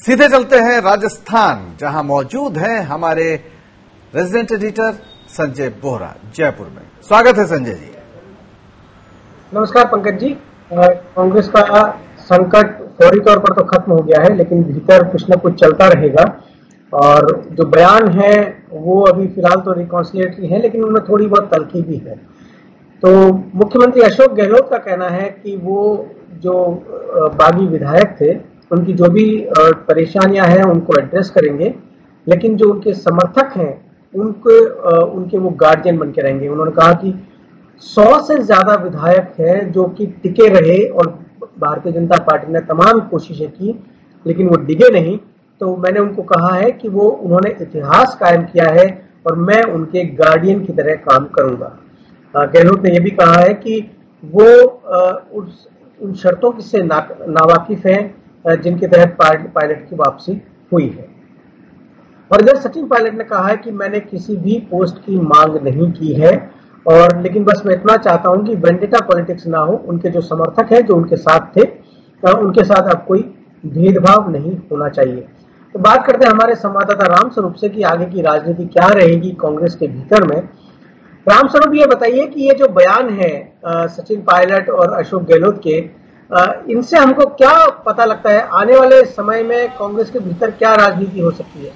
सीधे चलते हैं राजस्थान, जहां मौजूद हैं हमारे रेजिडेंट एडिटर संजय बोहरा जयपुर में। स्वागत है संजय जी। नमस्कार पंकज जी। कांग्रेस का संकट फौरी तौर पर तो खत्म हो गया है, लेकिन भीतर कुछ न कुछ चलता रहेगा। और जो बयान है वो अभी फिलहाल तो रिकॉन्सिलिएटरी है, लेकिन उनमें थोड़ी बहुत तल्खी भी है। तो मुख्यमंत्री अशोक गहलोत का कहना है कि वो जो बागी विधायक थे उनकी जो भी परेशानियां हैं उनको एड्रेस करेंगे, लेकिन जो उनके समर्थक हैं उनके वो गार्जियन बन के रहेंगे। उन्होंने कहा कि 100 से ज्यादा विधायक हैं जो कि टिके रहे और भारतीय जनता पार्टी ने तमाम कोशिशें की, लेकिन वो डिगे नहीं। तो मैंने उनको कहा है कि वो उन्होंने इतिहास कायम किया है और मैं उनके गार्डियन की तरह काम करूंगा। गहलोत ने यह भी कहा है कि वो उन शर्तों से नावाकिफ हैं जिनके तहत पायलट की वापसी हुई है। और इधर सचिन पायलट ने कहा है कि मैंने किसी भी पोस्ट की मांग नहीं की है, और लेकिन बस मैं इतना चाहता हूं कि वेंडिटा पॉलिटिक्स ना हो। उनके जो समर्थक हैं जो उनके साथ थे, उनके साथ अब कोई भेदभाव नहीं होना चाहिए। तो बात करते हैं हमारे संवाददाता रामस्वरूप से कि आगे की राजनीति क्या रहेगी कांग्रेस के भीतर में। रामस्वरूप, ये बताइए कि ये जो बयान है सचिन पायलट और अशोक गहलोत के, इनसे हमको क्या पता लगता है आने वाले समय में कांग्रेस के भीतर क्या राजनीति हो सकती है?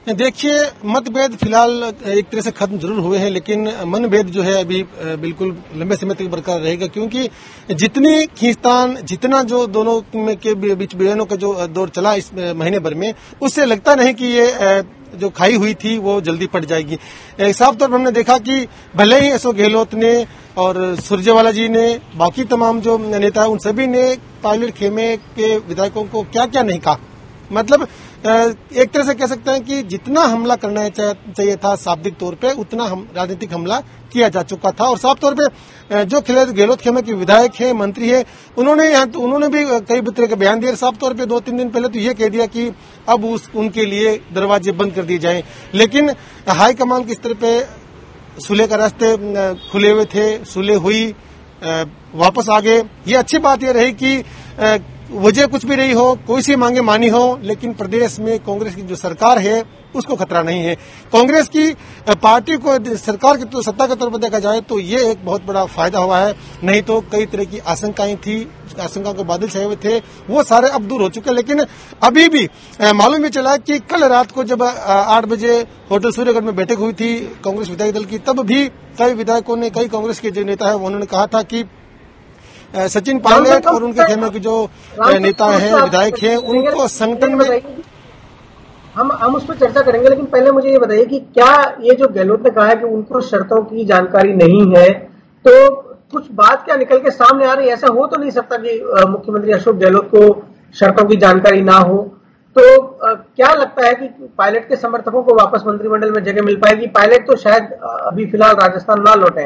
देखिए, मतभेद फिलहाल एक तरह से खत्म जरूर हुए हैं, लेकिन मनभेद जो है अभी बिल्कुल लंबे समय तक बरकरार रहेगा, क्योंकि जितनी खींचतान, जितना जो दोनों के बीच बयानों का जो दौर चला इस महीने भर में, उससे लगता नहीं कि ये जो खाई हुई थी वो जल्दी पट जाएगी। साफ तौर पर हमने देखा कि भले ही अशोक गहलोत ने और सुरजेवाला जी ने, बाकी तमाम जो नेता उन सभी ने पायलट खेमे के विधायकों को क्या क्या नहीं कहा। मतलब एक तरह से कह सकते हैं कि जितना हमला करना चाहिए था शाब्दिक तौर पे, उतना राजनीतिक हमला किया जा चुका था। और साफ तौर पे जो गहलोत खेमे के विधायक हैं, मंत्री हैं, उन्होंने भी कई तरह के बयान दिए। साफ तौर पे 2-3 दिन पहले तो ये कह दिया कि अब उनके लिए दरवाजे बंद कर दिए जाएं, लेकिन हाईकमान के स्तर पे सुलह का रास्ते खुले हुए थे, सुलह हुई, वापस आ गए। ये अच्छी बात ये रही कि वजह कुछ भी रही हो, कोई सी मांगे मानी हो, लेकिन प्रदेश में कांग्रेस की जो सरकार है उसको खतरा नहीं है। कांग्रेस की पार्टी को सरकार की तो सत्ता के तौर पर देखा जाए तो ये एक बहुत बड़ा फायदा हुआ है। नहीं तो कई तरह की आशंकाएं थी, आशंकाओं के बादल छाए हुए थे, वो सारे अब दूर हो चुके। लेकिन अभी भी मालूम ही चला कि कल रात को जब 8 बजे होटल सूर्यगढ़ में बैठक हुई थी कांग्रेस विधायक दल की, तब भी कई विधायकों ने, कई कांग्रेस के जो नेता है उन्होंने कहा था कि सचिन पायलट और उनके खेमे के जो नेता हैं, विधायक हैं, उनको संगठन में हम उस पर चर्चा करेंगे। लेकिन पहले मुझे ये बताइए कि क्या ये जो गहलोत ने कहा है कि उनको शर्तों की जानकारी नहीं है, तो कुछ बात क्या निकल के सामने आ रही है? ऐसा हो तो नहीं सकता कि मुख्यमंत्री अशोक गहलोत को शर्तों की जानकारी ना हो। तो क्या लगता है कि पायलट के समर्थकों को वापस मंत्रिमंडल में जगह मिल पाएगी? पायलट तो शायद अभी फिलहाल राजस्थान ना लौटे,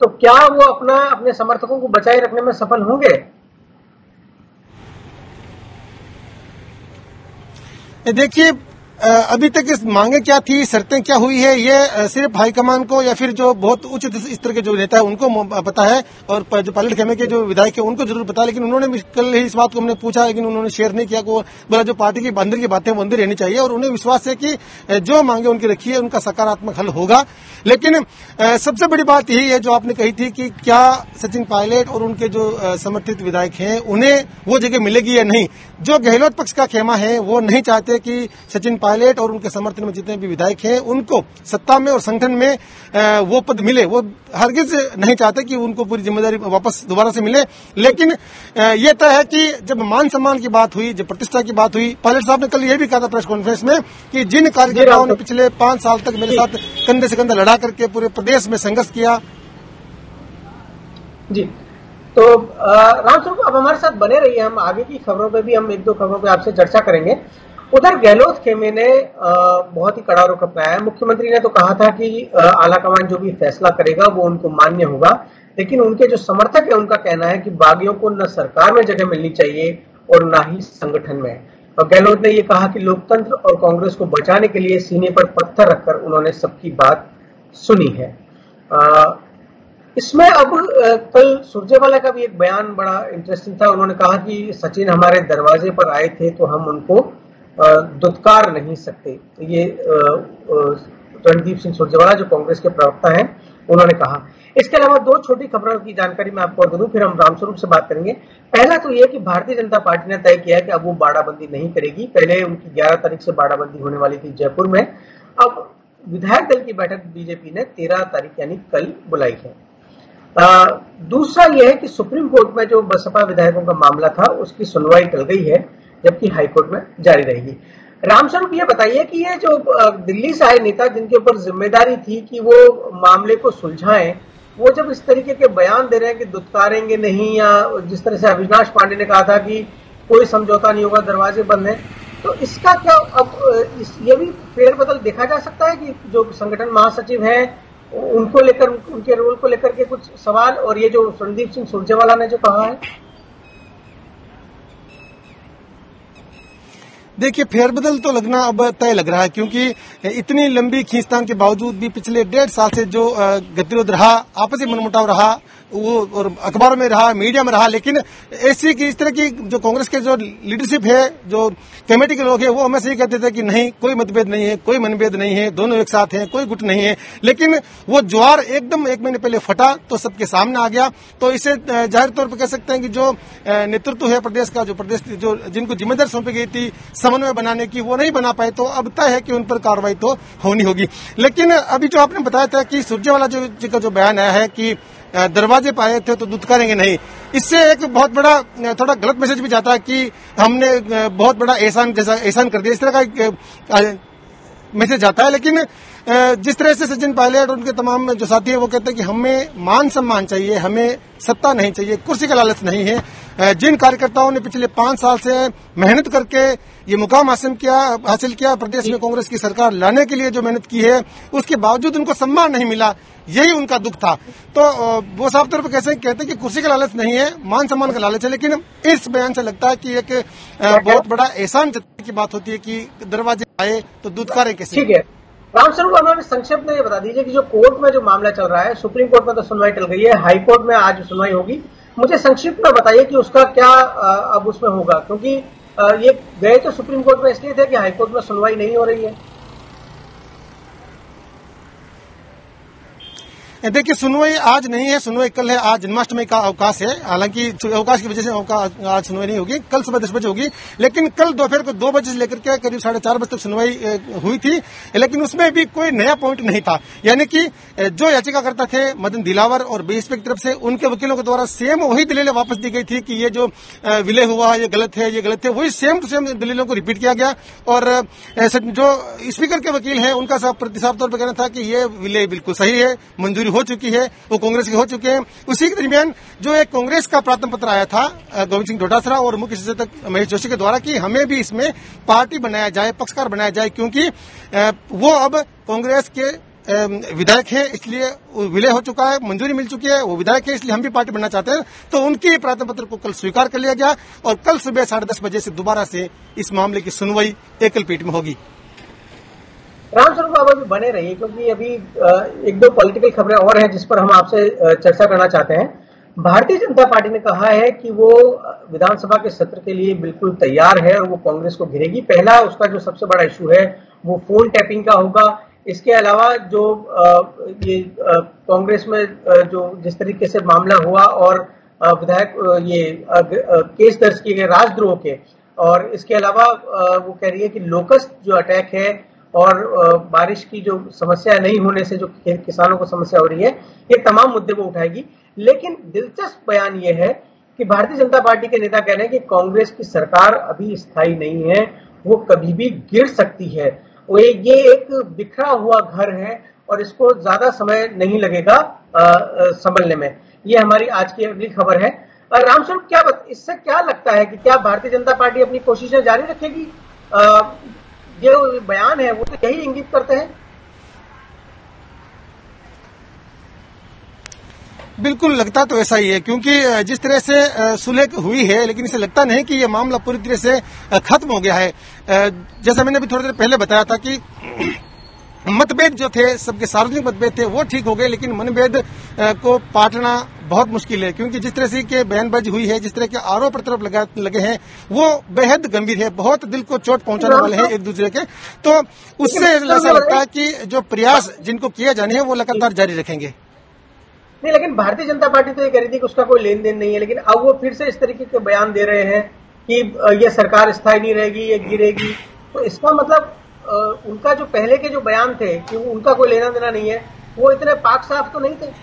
तो क्या वो अपने समर्थकों को बचाए रखने में सफल होंगे? देखिए, अभी तक इस मांगे क्या थी, शर्तें क्या हुई है, ये सिर्फ हाईकमान को या फिर जो बहुत उच्च स्तर के जो नेता है उनको पता है, और जो पायलट खेमे के जो विधायक है उनको जरूर पता है। लेकिन उन्होंने कल ही इस बात को हमने पूछा, लेकिन उन्होंने शेयर नहीं किया। बोला जो पार्टी की अंदर की बातें वो अंदर रहनी चाहिए, और उन्हें विश्वास है कि जो मांगे उनकी रखी है उनका सकारात्मक हल होगा। लेकिन सबसे बड़ी बात यही है जो आपने कही थी कि क्या सचिन पायलट और उनके जो समर्थित विधायक हैं उन्हें वो जगह मिलेगी या नहीं। जो गहलोत पक्ष का खेमा है वो नहीं चाहते कि सचिन पायलट और उनके समर्थन में जितने भी विधायक हैं उनको सत्ता में और संगठन में वो पद मिले। वो हरगिज नहीं चाहते कि उनको पूरी जिम्मेदारी वापस दोबारा से मिले। लेकिन ये तय है कि जब मान सम्मान की बात हुई, जब प्रतिष्ठा की बात हुई, पायलट साहब ने कल ये भी कहा था प्रेस कॉन्फ्रेंस में कि जिन कार्यकर्ताओं ने पिछले 5 साल तक मेरे साथ कंधे से कंधा लड़ा करके पूरे प्रदेश में संघर्ष किया। जी, तो रामस्वरूप अब हमारे साथ बने रहिए। हम आगे की खबरों पे भी हम 1-2 खबरों पे आपसे चर्चा करेंगे। उधर गहलोत खेमे ने बहुत ही कड़ा रुख अपनाया है। मुख्यमंत्री ने तो कहा था कि आलाकमान जो भी फैसला करेगा वो उनको मान्य होगा, लेकिन उनके जो समर्थक है उनका कहना है कि बागियों को न सरकार में जगह मिलनी चाहिए और न ही संगठन में। और गहलोत ने ये कहा कि लोकतंत्र और कांग्रेस को बचाने के लिए सीने पर पत्थर रखकर उन्होंने सबकी बात सुनी है। इसमें अब कल सुरजेवाला का भी एक बयान बड़ा इंटरेस्टिंग था। उन्होंने कहा कि सचिन हमारे दरवाजे पर आए थे तो हम उनको दुत्कार नहीं सकते। ये रणदीप सिंह सुरजेवाला जो कांग्रेस के प्रवक्ता हैं उन्होंने कहा। इसके अलावा दो छोटी खबरों की जानकारी मैं आपको दे दूं, फिर हम रामस्वरूप से बात करेंगे। पहला तो यह कि भारतीय जनता पार्टी ने तय किया है कि अब वो बाड़ाबंदी नहीं करेगी। पहले उनकी 11 तारीख से बाड़ाबंदी होने वाली थी जयपुर में, अब विधायक दल की बैठक बीजेपी ने 13 तारीख यानी कल बुलाई है। दूसरा यह है कि सुप्रीम कोर्ट में जो बसपा विधायकों का मामला था उसकी सुनवाई टल गई है, जबकि हाईकोर्ट में जारी रहेगी। रामस्वरूप ये बताइए कि ये जो दिल्ली से आए नेता जिनके ऊपर जिम्मेदारी थी कि वो मामले को सुलझाएं, वो जब इस तरीके के बयान दे रहे हैं कि दुत्कारेंगे नहीं, या जिस तरह से अविनाश पांडे ने कहा था कि कोई समझौता नहीं होगा, दरवाजे बंद हैं, तो इसका क्या अब ये भी फेरबदल देखा जा सकता है कि जो संगठन महासचिव हैं उनको लेकर, उनके रोल को लेकर के कुछ सवाल, और ये जो रणदीप सिंह सुरजेवाला ने जो कहा है? देखिए, फेरबदल तो लगना अब तय लग रहा है, क्योंकि इतनी लंबी खींचतान के बावजूद भी पिछले 1.5 साल से जो गतिरोध रहा, आपसी मनमुटाव रहा, वो और अखबारों में रहा, मीडिया में रहा, लेकिन ऐसी की इस तरह की जो कांग्रेस के जो लीडरशिप है, जो कमेटी के लोग हैं, वो हमेशा ये कहते थे कि नहीं, कोई मतभेद नहीं है, कोई मनभेद नहीं है, दोनों एक साथ हैं, कोई गुट नहीं है। लेकिन वो ज्वार एकदम 1 महीने पहले फटा तो सबके सामने आ गया। तो इसे जाहिर तौर पर कह सकते हैं कि जो नेतृत्व है प्रदेश का, जो जिनको जिम्मेदारी सौंपी गई थी समन्वय बनाने की, वो नहीं बना पाए, तो अब तय है कि उन पर कार्रवाई तो होनी होगी। लेकिन अभी जो आपने बताया था कि सुरजेवाला जी का जो बयान आया है कि दरवाजे पर आए थे तो दुत्कारेंगे नहीं, इससे एक बहुत बड़ा थोड़ा गलत मैसेज भी जाता है कि हमने बहुत बड़ा एहसान कर दिया, इस तरह का मैसेज जाता है। लेकिन जिस तरह से सचिन पायलट और उनके तमाम जो साथी है वो कहते हैं कि हमें मान सम्मान चाहिए, हमें सत्ता नहीं चाहिए, कुर्सी का लालच नहीं है। जिन कार्यकर्ताओं ने पिछले 5 साल से मेहनत करके ये मुकाम हासिल किया, प्रदेश में कांग्रेस की सरकार लाने के लिए जो मेहनत की है, उसके बावजूद उनको सम्मान नहीं मिला, यही उनका दुख था। तो वो साफ तौर पर कहते हैं कि कुर्सी का लालच नहीं है, मान सम्मान का लालच है। लेकिन इस बयान से लगता है कि एक बहुत बड़ा एहसान की बात होती है कि दरवाजे आए तो दुत्कारे कैसे। ठीक है, रामस्वरूप हमें संक्षिप्त में ये बता दीजिए कि जो कोर्ट में जो मामला चल रहा है, सुप्रीम कोर्ट में तो सुनवाई टल गई है, हाई कोर्ट में आज सुनवाई होगी, मुझे संक्षिप्त में बताइए कि उसका क्या अब उसमें होगा, क्योंकि ये गए तो सुप्रीम कोर्ट में इसलिए थे कि हाई कोर्ट में सुनवाई नहीं हो रही है। देखिए, सुनवाई आज नहीं है, सुनवाई कल है। आज जन्माष्टमी का अवकाश है, हालांकि अवकाश की वजह से आज सुनवाई नहीं होगी, कल सुबह 10 बजे होगी। लेकिन कल दोपहर को 2 बजे से लेकर के करीब 4:30 बजे तक सुनवाई हुई थी, लेकिन उसमें भी कोई नया पॉइंट नहीं था। यानी कि जो याचिकाकर्ता थे मदन दिलावर और बीएसपी की तरफ से, उनके वकीलों के द्वारा सेम वही दलीलें वापस दी गई थी कि ये जो विलय हुआ ये गलत है, ये गलत है, वही सेम टू सेम दलीलों को रिपीट किया गया। और जो स्पीकर के वकील हैं उनका साफ तौर पर कहना था कि ये विलय बिल्कुल सही है, मंजूरी हो चुकी है, वो कांग्रेस के हो चुके हैं। उसी के दरमियान जो एक कांग्रेस का प्रार्थना पत्र आया था गोविंद सिंह डोटासरा और मुख्य सचेतक महेश जोशी के द्वारा कि हमें भी इसमें पार्टी बनाया जाए, पक्षकार बनाया जाए, क्योंकि वो अब कांग्रेस के विधायक है, इसलिए विलय हो चुका है, मंजूरी मिल चुकी है, वो विधायक है, इसलिए हम भी पार्टी बनना चाहते हैं। तो उनके प्रार्थना पत्र को कल स्वीकार कर लिया गया और कल सुबह 10:30 बजे से दोबारा से इस मामले की सुनवाई एकल पीठ में होगी। रामस्वरूप आप अभी बने रहिए, क्योंकि अभी 1-2 पॉलिटिकल खबरें और हैं जिस पर हम आपसे चर्चा करना चाहते हैं। भारतीय जनता पार्टी ने कहा है कि वो विधानसभा के सत्र के लिए बिल्कुल तैयार है और वो कांग्रेस को घेरेगी। पहला उसका जो सबसे बड़ा इशू है वो फोन टैपिंग का होगा। इसके अलावा जो ये कांग्रेस में जो जिस तरीके से मामला हुआ और विधायक ये केस दर्ज किए गए राजद्रोह के, और इसके अलावा वो कह रही है कि लोकस्ट जो अटैक है और बारिश की जो समस्या नहीं होने से जो किसानों को समस्या हो रही है, ये तमाम मुद्दे वो उठाएगी। लेकिन दिलचस्प बयान ये है कि भारतीय जनता पार्टी के नेता कह रहे हैं कि कांग्रेस की सरकार अभी स्थायी नहीं है, वो कभी भी गिर सकती है। ये एक बिखरा हुआ घर है और इसको ज्यादा समय नहीं लगेगा संभलने में। ये हमारी आज की अगली खबर है। रामस्वरूप, इससे क्या लगता है कि क्या भारतीय जनता पार्टी अपनी कोशिशें जारी रखेगी? जो बयान है वो तो यही इंगित करते हैं। बिल्कुल लगता तो ऐसा ही है, क्योंकि जिस तरह से सुलह हुई है, लेकिन इसे लगता नहीं कि ये मामला पूरी तरह से खत्म हो गया है। जैसा मैंने अभी थोड़ी देर पहले बताया था कि मतभेद जो थे, सबके सार्वजनिक मतभेद थे, वो ठीक हो गए, लेकिन मनभेद को पाटना बहुत मुश्किल है, क्योंकि जिस तरह से के बयानबाजी हुई है, जिस तरह के आरोप प्रत्यारोप लगे हैं, वो बेहद गंभीर है, बहुत दिल को चोट पहुंचाने वाले हैं एक दूसरे के। तो उससे ऐसा लगता है कि जो प्रयास जिनको किए जाने हैं वो लगातार जारी रखेंगे। नहीं, लेकिन भारतीय जनता पार्टी तो ये कह रही थी कि उसका कोई लेन देन नहीं है, लेकिन अब वो फिर से इस तरीके के बयान दे रहे हैं कि ये सरकार स्थायी नहीं रहेगी, ये गिरेगी। तो इसका मतलब उनका जो पहले के जो बयान थे कि उनका कोई लेना देना नहीं है, वो इतने पाक साफ तो नहीं थे।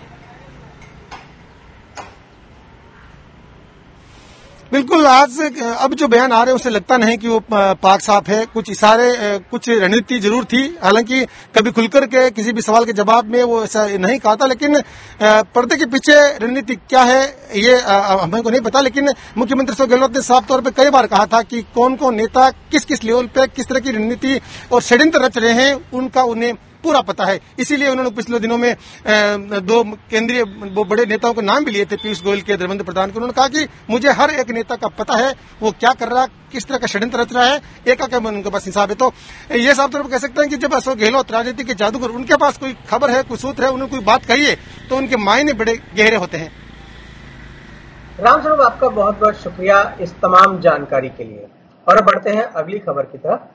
बिल्कुल, आज अब जो बयान आ रहे हैं उससे लगता नहीं कि वो पाक साफ है। कुछ इशारे, कुछ रणनीति जरूर थी, हालांकि कभी खुलकर के किसी भी सवाल के जवाब में वो ऐसा नहीं कहा था, लेकिन पर्दे के पीछे रणनीति क्या है ये हमको नहीं पता। लेकिन मुख्यमंत्री अशोक गहलोत ने साफ तौर पर कई बार कहा था कि कौन कौन नेता किस किस लेवल पे किस तरह की रणनीति और षड्यंत्र रच रहे हैं, उनका उन्हें पूरा पता है। इसीलिए उन्होंने पिछले दिनों में दो केंद्रीय वो बड़े नेताओं के नाम भी लिए थे, पीयूष गोयल के, धर्मेंद्र प्रधान के। उन्होंने कहा कि मुझे हर एक नेता का पता है, वो क्या कर रहा है, किस तरह का षड्यंत्र रच रहा है, एक उनके पास हिसाब है। तो ये साफ तौर पर कह सकते हैं कि जब अशोक गहलोत राजनीति के जादूगर, उनके पास कोई खबर है, कोई सूत्र है, उन्हें कोई बात कहिए तो उनके मायने बड़े गहरे होते हैं। रामस्वरूप, आपका बहुत बहुत शुक्रिया इस तमाम जानकारी के लिए। और अब बढ़ते हैं अगली खबर की तरफ।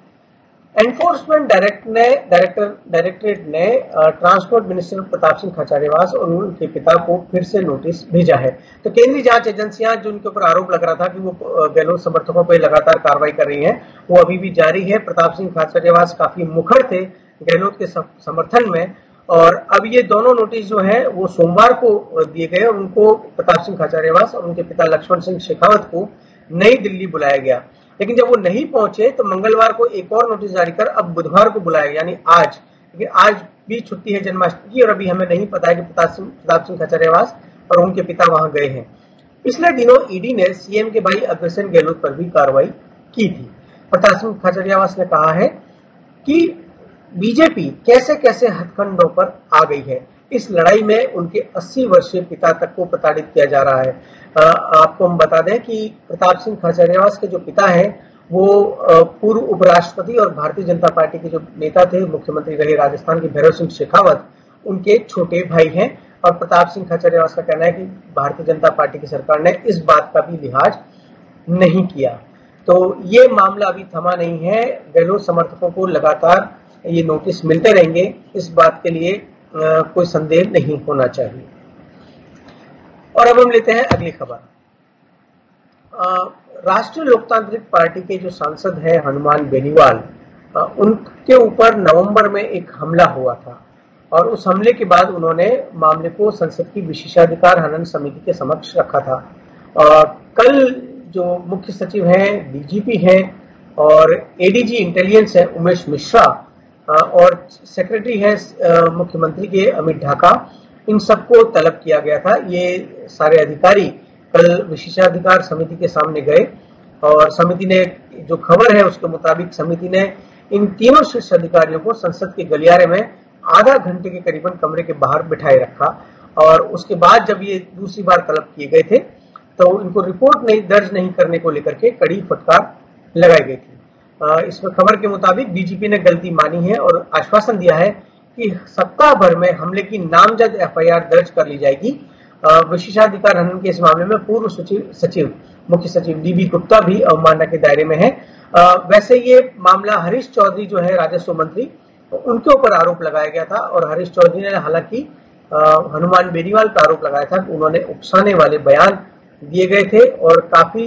एनफोर्समेंट डायरेक्टरेट ने ट्रांसपोर्ट मिनिस्टर प्रताप सिंह खाचरियावास और उनके पिता को फिर से नोटिस भेजा है। तो केंद्रीय जांच एजेंसियां जो उनके ऊपर आरोप लग रहा था कि वो गहलोत समर्थकों पर लगातार कार्रवाई कर रही हैं, वो अभी भी जारी है। प्रताप सिंह खाचरियावास काफी मुखर थे गहलोत के समर्थन में, और अब ये दोनों नोटिस जो है वो सोमवार को दिए गए और उनको प्रताप सिंह खाचरियावास और उनके पिता लक्ष्मण सिंह शेखावत को नई दिल्ली बुलाया गया। लेकिन जब वो नहीं पहुंचे तो मंगलवार को एक और नोटिस जारी कर अब बुधवार को बुलाया, यानी आज। लेकिन आज भी छुट्टी है जन्माष्टमी की और अभी हमें नहीं पता है कि प्रताप सिंह खाचरियावास और उनके पिता वहां गए हैं। पिछले दिनों ईडी ने सीएम के भाई अग्रसेन गहलोत पर भी कार्रवाई की थी। प्रताप सिंह खाचरियावास ने कहा है कि बीजेपी कैसे कैसे हथकंडों पर आ गई है। इस लड़ाई में उनके 80 वर्षीय पिता तक को प्रताड़ित किया जा रहा है। आपको हम बता दें कि प्रताप सिंह खाचरियावास के जो पिता हैं वो पूर्व उपराष्ट्रपति और भारतीय जनता पार्टी के जो नेता थे, मुख्यमंत्री रहे राजस्थान के भैरव सिंह शेखावत, उनके छोटे भाई हैं। और प्रताप सिंह खाचरियावास का कहना है कि भारतीय जनता पार्टी की सरकार ने इस बात का भी लिहाज नहीं किया। तो ये मामला अभी थमा नहीं है। गहलोत समर्थकों को लगातार ये नोटिस मिलते रहेंगे, इस बात के लिए कोई संदेह नहीं होना चाहिए। और अब हम लेते हैं अगली खबर। राष्ट्रीय लोकतांत्रिक पार्टी के जो सांसद है हनुमान बेनीवाल, उनके ऊपर नवंबर में एक हमला हुआ था और उस हमले के बाद उन्होंने मामले को संसद की विशेषाधिकार हनन समिति के समक्ष रखा था। कल जो मुख्य सचिव हैं, डीजीपी हैं और एडीजी इंटेलिजेंस है उमेश मिश्रा और सेक्रेटरी है मुख्यमंत्री के अमित ढाका, इन सबको तलब किया गया था। ये सारे अधिकारी कल विशेषाधिकार समिति के सामने गए और समिति ने, जो खबर है उसके मुताबिक समिति ने इन तीनों शीर्ष अधिकारियों को संसद के गलियारे में आधा घंटे के करीबन कमरे के बाहर बिठाए रखा। और उसके बाद जब ये दूसरी बार तलब किए गए थे तो इनको रिपोर्ट दर्ज नहीं करने को लेकर के कड़ी फटकार लगाई गई थी। इसमें खबर के मुताबिक डीजीपी ने गलती मानी है और आश्वासन दिया है कि सप्ताह भर में हमले की नामजद एफआईआर दर्ज कर ली जाएगी। विशेषाधिकार हनन के इस मामले में पूर्व सचिव मुख्य सचिव डीबी गुप्ता भी अवमानना के दायरे में है। वैसे ये मामला हरीश चौधरी जो है राजस्व मंत्री, उनके ऊपर आरोप लगाया गया था और हरीश चौधरी ने हालांकि हनुमान बेनीवाल पर आरोप लगाया था कि उन्होंने उकसाने वाले बयान दिए गए थे और काफी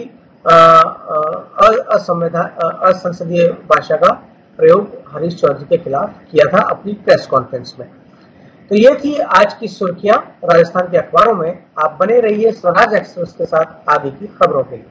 असंसदीय भाषा का प्रयोग हरीश चौधरी के खिलाफ किया था अपनी प्रेस कॉन्फ्रेंस में। तो ये थी आज की सुर्खियां राजस्थान के अखबारों में। आप बने रहिए स्वराज एक्सप्रेस के साथ आगे की खबरों के लिए।